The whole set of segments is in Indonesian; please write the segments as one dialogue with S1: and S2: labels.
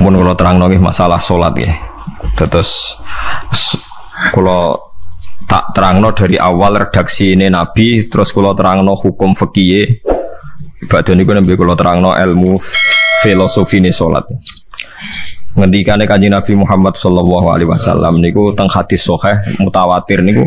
S1: Mun kula terangno nggih masalah salat nggih. Terus kula tak terangno dari awal redaksi ini Nabi, terus kula terangno hukum fikih. Badhe niku nembe kula terangno ilmu filosofi ne salat. Ngendikane Kanjeng Nabi Muhammad sallallahu alaihi wasallam niku teng hadis sahih mutawatir niku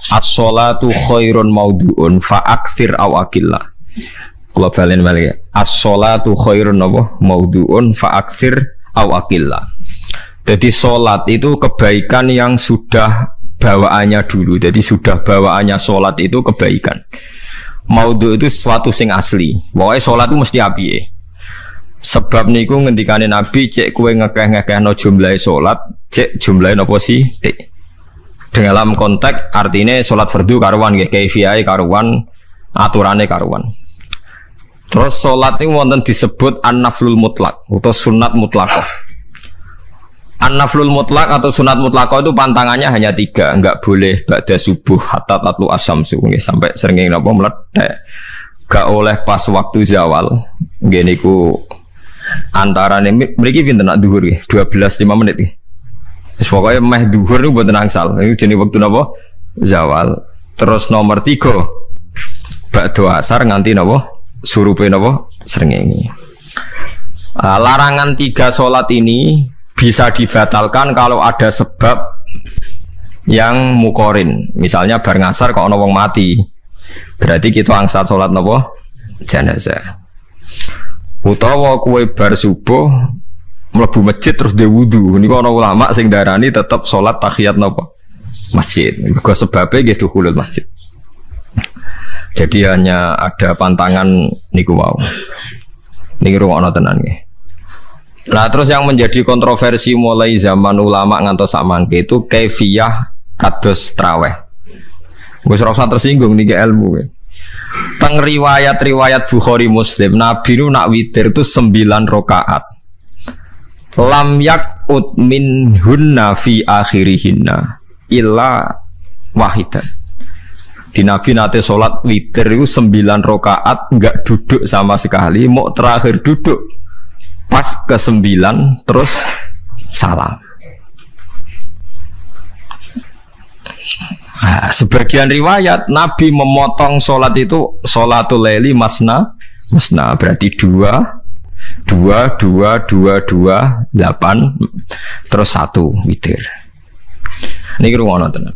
S1: as-sholatu khairun maudhu'un fa aktsir aw aqillah. Kula balen balik. As-sholatu khairun maudhu'un fa aktsir aw aqillah. Jadi salat itu kebaikan yang sudah bawaannya dulu. Jadi sudah bawaannya salat itu kebaikan. Maudhu itu sesuatu sing asli. Pokoknya salat itu mesti apike. Sebab niku ngendikane Nabi cek kowe ngekeh-ngekehno jumlahe salat, cek jumlahe napa sih? Dalam konteks artinya salat fardu karuan nggih, kaifiyahe karuan, aturane karuan. Terus salat niku wonten disebut an-naflul mutlak atau sunat mutlaqah. An-naflul mutlak atau sunat mutlaqah itu pantangannya hanya 3, enggak boleh ba'da subuh hatta tatlu asyamsu nggih sampai srengenge napa meledak. Gak oleh pas waktu zawal. Nggih niku antarane mriki pinten nak dhuwur nggih 12:05 menit nggih. Wis pokoke meh dhuwur niku mboten angsal. Niku jenenge wektu napa? Zawal. Terus nomor 3 ba'da asar nganti napa? Surupe napa? Srengenge. Larangan 3 salat ini bisa dibatalkan kalau ada sebab yang mukorin. Misalnya bar ngasar kok ana wong mati. Berarti kita angsal salat napa? Jenazah. Utawa kowe bar subuh mlebu masjid terus dhe wudu. Niku ana ulama sing darani tetep salat tahiyat napa? Masjid. Mergo sebabe nggih dukhulul masjid. Jadi hanya ada pantangan niku wau. Niki rungokno tenan nggih. Nah terus yang menjadi kontroversi mulai zaman ulama ngantos samangke itu kaifiyah kados traweh. Wis ora usah tersinggung niki ilmu. Teng riwayat-riwayat Bukhari Muslim Nabi nu nak witir itu 9 rakaat. Lam yakut minhunna fi akhirihinna illa wahidan. Di Nabi nate salat witir itu 9 rakaat enggak duduk sama sekali, mau terakhir duduk pas ke-9 terus salam. Nah, sebagian riwayat Nabi memotong sholat itu sholatul laili masna berarti 2 8 terus 1 witir. Ini rungono tenan.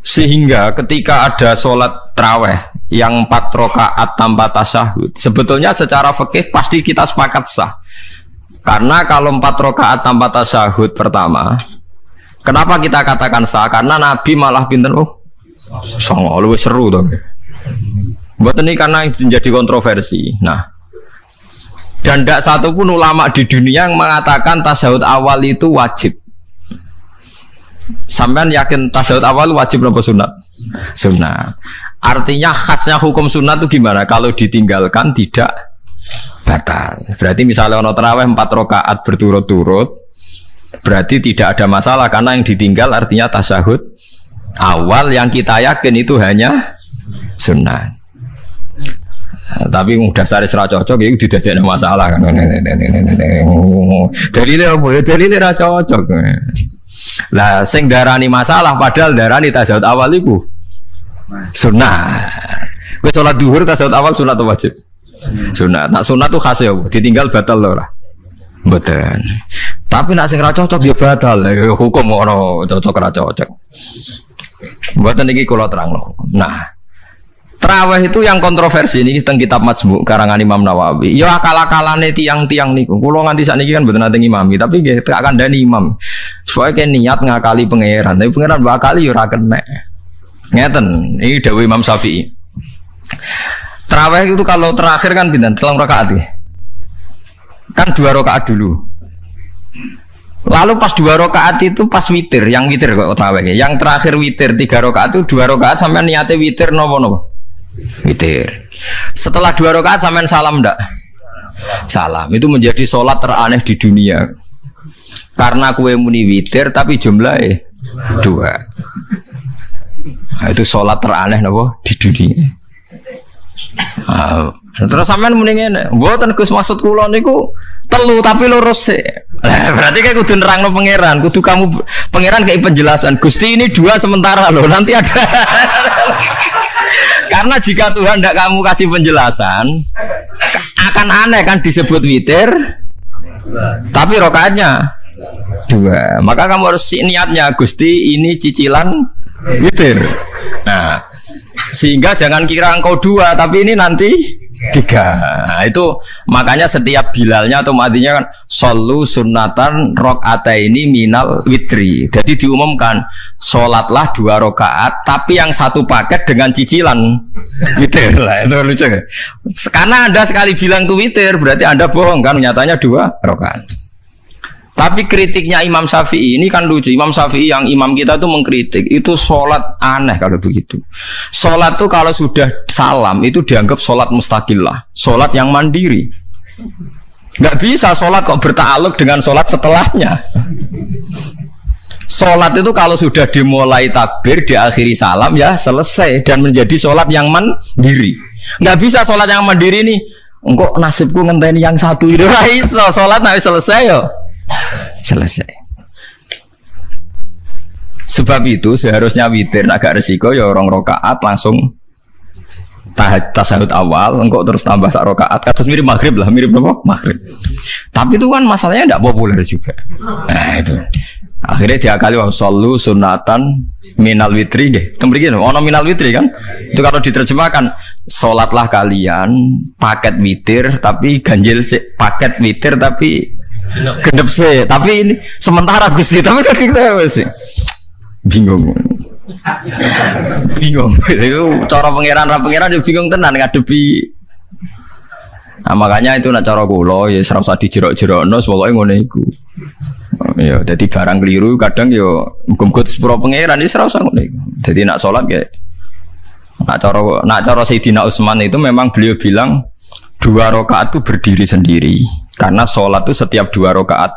S1: Sehingga ketika ada sholat traweh yang 4 rakaat tanpa tasyahud, sebetulnya secara fikih pasti kita sepakat sah. Karena kalau 4 rakaat tanpa tasyahud pertama, kenapa kita katakan sah? Karena Nabi malah pinten songo luwih seru to. Mboten iki karena menjadi kontroversi. Nah, dan tidak satu pun ulama di dunia yang mengatakan tasyahud awal itu wajib. Sampean yakin tasyahud awal wajib apa sunat? Sunat. Artinya khasnya hukum sunat itu gimana? Kalau ditinggalkan tidak batal. Berarti misalnya ono tarawih 4 rakaat berturut-turut, berarti tidak ada masalah karena yang ditinggal artinya tasyahud awal yang kita yakin itu hanya sunat. Tapi dasar ra cocok itu didadekno masalah kan. Dalile apa ya? Dalile ra cocok. Lah sing darani masalah padahal darani tasyahud awal iku sunat. Kowe salat zuhur tasyahud awal sunat atau wajib? Sunat. Nak sunat tuh khas ya, ditinggal batal lho ora. Mboten. Tapi nak sing ra cocok ya batal. Hukum ora cocok ra cocok. Mboten iki kula terangno. Nah, traweh itu yang kontroversi ini teng kitab Majmu' karangan Imam Nawawi. Ya akal-akalane tiang-tiang niku. Kula nganti sakniki kan mboten nate ngimami, tapi nggih tak kandhani imam. Supaya ke niat ngakali pangeran, tapi pangeran bakali ya ora kena. Ngeten, ini dawuh Imam Syafi'i. Traweh itu kalau terakhir kan pinten? 3 rakaat ya. Kan 2 rakaat dulu. Lalu pas 2 rakaat itu pas witir, yang witir kok traweh. Yang terakhir witir 3 rakaat itu 2 rakaat sampai niate witir nopo-nopo. Witir. Setelah 2 rakaat sampean salam ndak? Salam. Itu menjadi sholat teraneh di dunia. Karena kue muni witir tapi jumlahnya 2. Nah, itu sholat teraneh napa di dunia. Terus sampean muni ngene, mboten Gus maksud kula niku Telu tapi lurus sih. Berarti kayak kudu nerangno pangeran, kudu kamu pangeran kayak penjelasan. Gusti ini dua sementara loh, nanti ada. Karena jika Tuhan tidak kamu kasih penjelasan, akan aneh kan disebut witir, tapi rokaatnya dua. Maka kamu harus niatnya Gusti ini cicilan witir. Nah, sehingga jangan kira engkau dua, tapi ini nanti tiga. Nah, itu makanya setiap bilalnya atau matinya kan solu sunnatan rokataini minal witri. Jadi diumumkan sholatlah 2 rakaat, tapi yang satu paket dengan cicilan witir lah. Itu lucu kan? Karena Anda sekali bilang itu witir, berarti Anda bohong kan? Nyatanya 2 rakaat. Tapi kritiknya Imam Syafi'i ini kan lucu. Imam Syafi'i yang imam kita tuh mengkritik itu sholat aneh kalau begitu. Sholat tuh kalau sudah salam itu dianggap sholat mustaqillah, sholat yang mandiri. Nggak bisa sholat kok bertakluk dengan sholat setelahnya. Sholat itu kalau sudah dimulai takbir diakhiri salam ya selesai dan menjadi sholat yang mandiri. Nggak bisa sholat yang mandiri nih. Engkau nasibku ngenteni yang satu itu iso sholat nggak selesai yo. Selesai. Sebab itu seharusnya witir agak resiko ya 2 rakaat langsung tasyahud awal, engkau terus tambah 1 rakaat. Kasus mirip maghrib lah, mirip apa? Maghrib. Tapi itu kan masalahnya tidak populer juga. Nah itu. Akhirnya diakali wa shollu sunatan minal witri nggih. Tembriki ono minal witri kan? Itu kalau diterjemahkan salatlah kalian paket witir tapi ganjil paket witir tapi gendep sih, tapi ini sementara Gusti, tapi kan kita masih bingung. Itu cara pangeran dia bingung tenan ngadepi. Nah, makanya itu nak cara kula ya ora usah dijerok-jerokno, pokoke ngono iku. Ya, dadi barang keliru kadang ya muga-muga sepuro pangeran iki ora usah ngono iku. Dadi nak salat kayak nak cara Sayyidina Utsman itu memang beliau bilang 2 rakaat itu berdiri sendiri. Karena sholat itu setiap 2 rakaat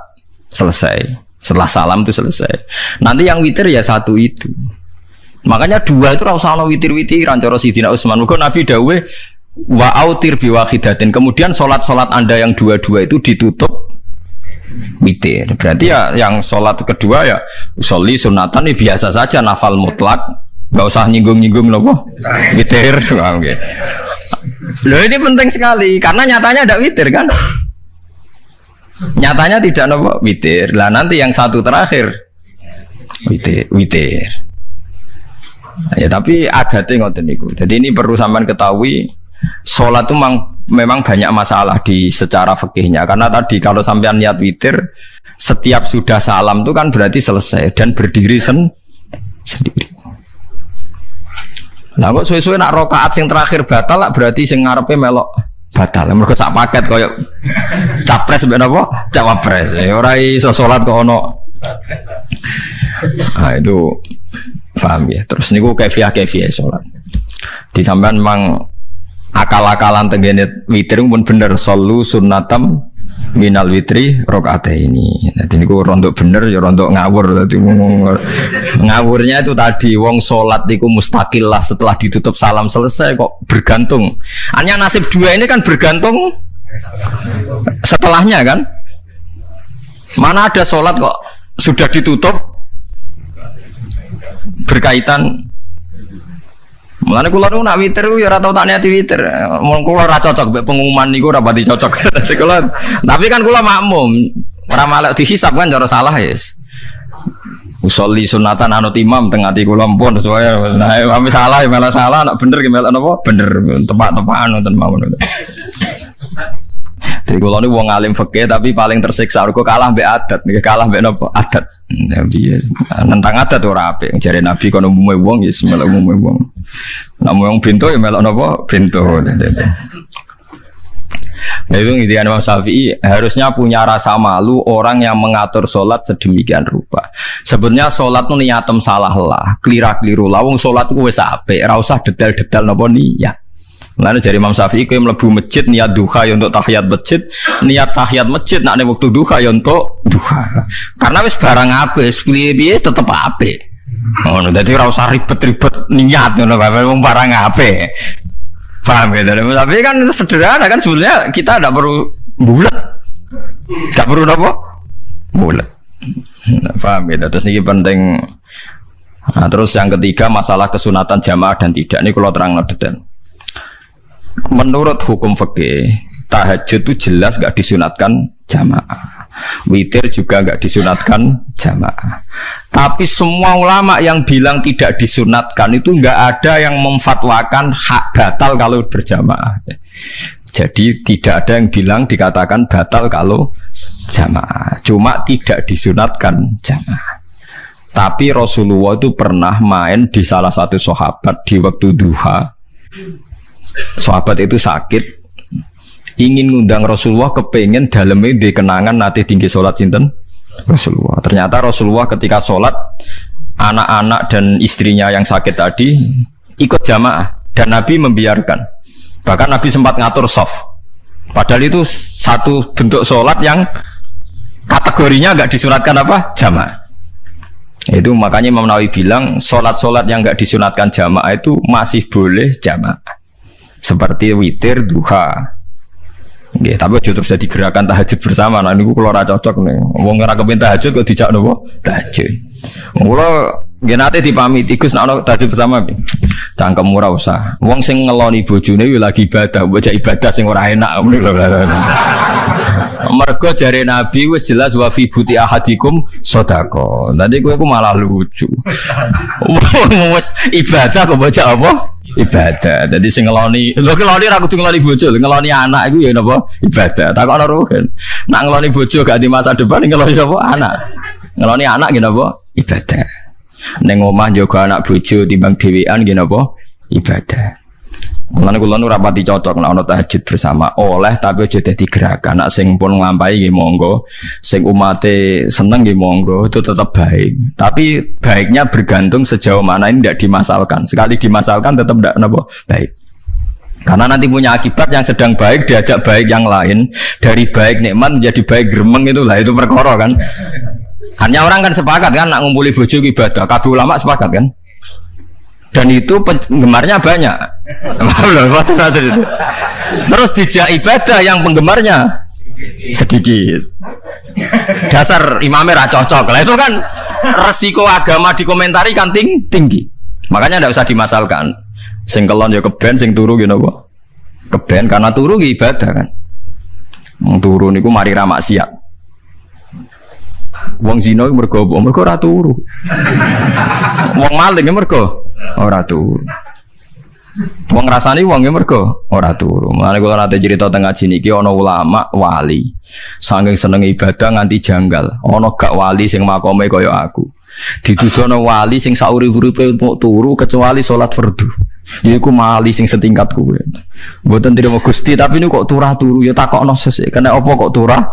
S1: selesai. Setelah salam itu selesai. Nanti yang witir ya 1 itu. Makanya 2 itu rasa witir-witiran. Cara Sayyidina Utsman. Maka Nabi dawuh wa autir biwahidatin. Kemudian sholat-sholat Anda yang 2 itu ditutup witir. Berarti ya yang sholat kedua ya sholli sunatan ini biasa saja nafal mutlak. Gak usah nyinggung-nyinggung loh. Witir. Oke. Loh ini penting sekali. Karena nyatanya ada witir kan. Nyatanya tidak nopo witir. Lah nanti yang 1 terakhir witir. Ya tapi adatnya ngoten niku. Jadi ini perlu sampean ketahui, sholat itu memang banyak masalah di secara fikihnya. Karena tadi kalau sampean niat witir, setiap sudah salam itu kan berarti selesai dan berdiri sendiri. Lah kok suwe-suwe nak rakaat sing terakhir batal lah berarti sing ngarepe melok batal. Mergo sak paket koyo capres mbek napa? Cawapres. Ora iso salat kok ono. Ah itu paham ya. Terus niku kaifiah salat. Di sampean memang akal-akalan tenggene witir pun bener solu sunnatam minal witri rakaataini. Dadi niku rondok bener ya rondok ngawur. Dadi ngawurnya itu tadi wong salat niku mustaqillah setelah ditutup salam selesai kok bergantung. Hanya nasib 2 ini kan bergantung setelahnya kan. Mana ada salat kok sudah ditutup berkaitan. Mulane kula nu nak witir ya ora tau tak niati witir. Mun kula ora cocok mbek pengumuman niku ora pati cocok. Tapi kan kula makmum, ora malek dihisab kan cara salah yes. Usolli sunatan anut imam teng ati kula pun sesuai. Nah, ame salah ya malah salah, nak bener ki melok napa? Bener, tepak-tepakan wonten mawon. Jadi kalau ini wong alim fikih tapi paling tersiksa kok kalah mbek adat, kalah mbek napa? Adat. Nabi nentang adat ora apik. Jare Nabi kono umume wong ya melok umume wong. Nek wong pintu ya melok napa? Pintu. Nah, itu intinya Imam Syafi'i harusnya punya rasa malu orang yang mengatur sholat sedemikian rupa. Sebenarnya sholat itu niatem salah lah, keliru lah. Wong sholat itu wis apik, ora usah detail-detail napa niat. Lalu dari Imam Syafi'i kowe mlebu masjid niat duha ya untuk tahiyat masjid, niat tahiyat masjid nak nek wektu duha ya untuk duha. Karena wis barang apik, piye-piye tetep apik. Ngono, dadi ora usah ribet-ribet niat ngono bae wong barang apik. Paham ya? Tapi kan sederhana kan sebenarnya kita tidak perlu bulat. Gak perlu apa? Bulat. Nah, paham ya? Terus ini penting. Nah, terus yang ketiga masalah kesunatan jamaah dan tidak. Ini kalau terang detail. Menurut hukum fikih, tahajud itu jelas gak disunatkan jamaah. Witir juga gak disunatkan jamaah. Tapi semua ulama yang bilang tidak disunatkan itu gak ada yang memfatwakan hak batal kalau berjamaah. Jadi tidak ada yang bilang dikatakan batal kalau jamaah. Cuma tidak disunatkan jamaah. Tapi Rasulullah itu pernah main di salah satu sahabat di waktu duha. Sahabat itu sakit, ingin ngundang Rasulullah, kepengen dalamnya di kenangan nanti tinggi sholat sinten Rasulullah. Ternyata Rasulullah ketika sholat, anak-anak dan istrinya yang sakit tadi ikut jamaah dan Nabi membiarkan. Bahkan Nabi sempat ngatur soft. Padahal itu satu bentuk sholat yang kategorinya nggak disunatkan apa? Jamaah. Itu makanya Imam Nawawi bilang sholat-sholat yang nggak disunatkan jamaah itu masih boleh jamaah. Seperti witir, duha. Nggih, tapi aja terus jadi gerakan tahajud bersama. Nah niku kula ora cocok nih. Wong ora kepen tahajud kok dijak nopo? Tahajud. Kula nggih nate dipamiti Gus nek ana tahajud bersama piye? Cangkem ora usah. Wong sing ngeloni bojone yo lagi ibadah, bocah ibadah sing ora enak. Mergo jare Nabi wis jelas wa fi buti ahadikum sedekah. Tadi kowe malah lucu. Wis ibadah kok bocah apa? Ibadah. Jadi sing ngeloni, lho ngeloni ra kudu ngeloni bojo, ngeloni anak iku ya napa? Ibadah. Takokno ruhen. Nak ngeloni bojo gak di masa depan ngeloni apa? Anak. Ngeloni anak nggih napa? Ibadah. Ning omah njaga anak bojo timbang dhewean nggih napa? Ibadah. Mulane kula nu rapati cocok nek ana tahajud bersama oleh tapi aja dadi gerakan. Nek sing pun nglampahi nggih monggo, sing umate seneng nggih monggo, itu tetap baik. Tapi baiknya bergantung sejauh mana ini tidak dimasalkan. Sekali dimasalkan tetap tidak napa baik. Karena nanti punya akibat yang sedang baik diajak baik yang lain, dari baik nikmat menjadi baik gremeng itulah itu perkara kan. Hanya orang kan sepakat kan nak ngumpuli bojo ibadah, kabeh ulama sepakat kan. Dan itu penggemarnya banyak. Terus dijak ibadah yang penggemarnya sedikit. Dasar imamnya ra cocok. Lah itu kan resiko agama dikomentari kan tinggi. Makanya tidak usah dimasalkan. Sing kelon ya keben, sing turu gitu apa? Keben karena turu ya ibadah kan. Turu niku mari ra maksiat. Wong zina mergo ora turu. Wong maling mergo ora turu. Wong ngrasani wong mergo ora turu. Mulane kula nate cerita teng ngaji niki ana ulama wali. Saking seneng ibadah nganti janggal. Ana gak wali sing makome kaya aku. Dituduhno wali sing saurip-uripe mau turu kecuali salat fardu. Iku mali sing setingkat kuwe. Mboten trimo Gusti tapi niku kok turah turu ya takokno sesuk. Kena apa kok turah?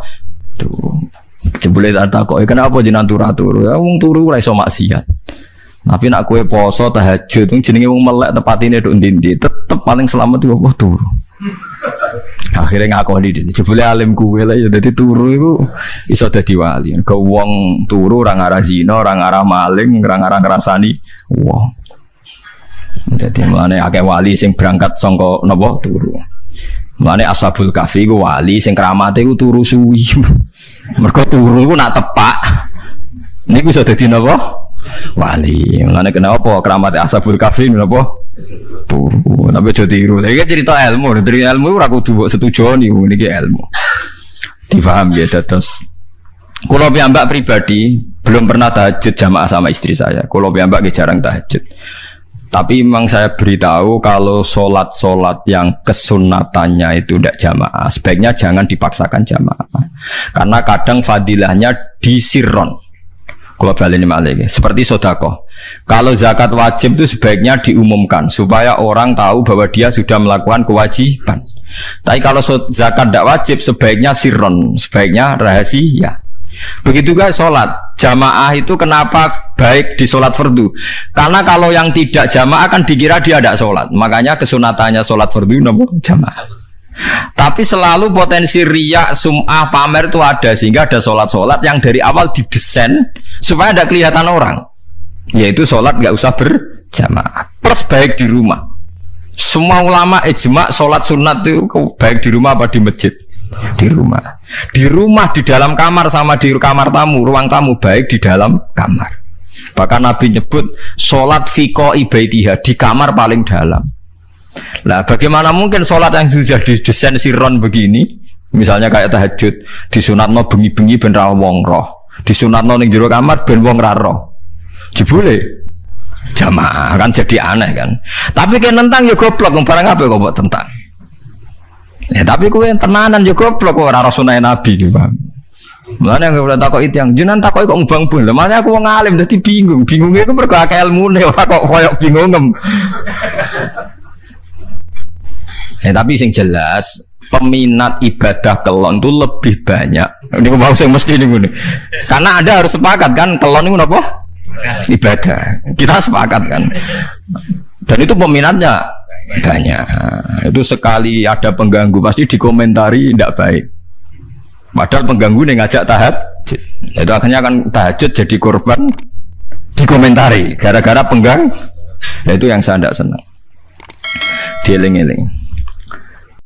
S1: Turu. Jebule tak kok kenapa jenengan turu ya wong turu ora iso maksiat. Tapi nak kowe poso tahajud jenenge wong melek tepatine nduk ndi-ndi tetep paling selamat iku apa turu. Akhirnya ngakoni dene jebule alim kowe lah ya dadi turu iku iso dadi wali. Ke wong turu ora ngarah zina, ora ngarah maling, ora ngarah ngrasani wong. Dadi mulane akeh wali sing berangkat saka napa turu. Mulane Ashabul Kahfi ku wali sing kramate ku turu suwi. Mergo turu ku nak tepak. Niku iso dadi napa? Wali. Mulane kenapa kramate Ashabul Kahfi napa? Turu. Tapi aja tiru. Iki cerita ilmu, dari ilmu ora kudu mbok setujoni niki ilmu. Difaham ya terus. Kula piyambak pribadi belum pernah tahajud jamaah sama istri saya. Kula piyambak jarang tahajud. Tapi memang saya beritahu kalau sholat-sholat yang kesunatannya itu tidak jamaah, sebaiknya jangan dipaksakan jamaah. Karena kadang fadilahnya disirron. Kalau balik ini malah seperti sodakoh. Kalau zakat wajib itu sebaiknya diumumkan supaya orang tahu bahwa dia sudah melakukan kewajiban. Tapi kalau zakat tidak wajib sebaiknya sirron, sebaiknya rahasia. Begitu guys sholat jamaah itu kenapa baik di sholat fardu? Karena kalau yang tidak jamaah kan dikira dia tidak sholat. Makanya kesunatannya sholat fardu namun jamaah. Tapi selalu potensi riya, sum'ah, pamer itu ada sehingga ada sholat-sholat yang dari awal didesain supaya tidak kelihatan orang. Yaitu sholat nggak usah berjamaah. Plus baik di rumah. Semua ulama ijma sholat sunat itu baik di rumah apa di masjid. Di rumah. Di rumah, di dalam kamar sama di kamar tamu, ruang tamu baik di dalam kamar. Bahkan Nabi nyebut sholat fiko ibaitiha di kamar paling dalam. Nah, bagaimana mungkin sholat yang sudah didesain siron begini, misalnya kayak tahajud, disunatno bengi-bengi ben ra wong roh, disunatno ning jero kamar ben wong ra roh. Jebule jamaah kan jadi aneh kan. Tapi kan tentang ya goblok, barang apa kok mbok tentang. Ya tapi kowe tenanan ya goblok kok ora sunah Nabi iki, Bang. Mulane yang ora takok itu yang jenengan takok kok ngubang bun. Makanya aku wong alim dadi bingung. Bingungnya iku mergo akeh ilmune ora kok koyo bingungem. Ya tapi sing jelas peminat ibadah kelon itu lebih banyak. Ini mau sing mesti ini. Karena Anda harus sepakat kan kelon itu apa? Ibadah. Kita sepakat kan. Dan itu peminatnya banyak. Itu sekali ada pengganggu pasti dikomentari tidak baik. Padahal pengganggu nih ngajak tahajud. Itu akhirnya kan tahajud jadi korban dikomentari gara-gara penggang. Nah itu yang saya tidak senang. Dieling-eling.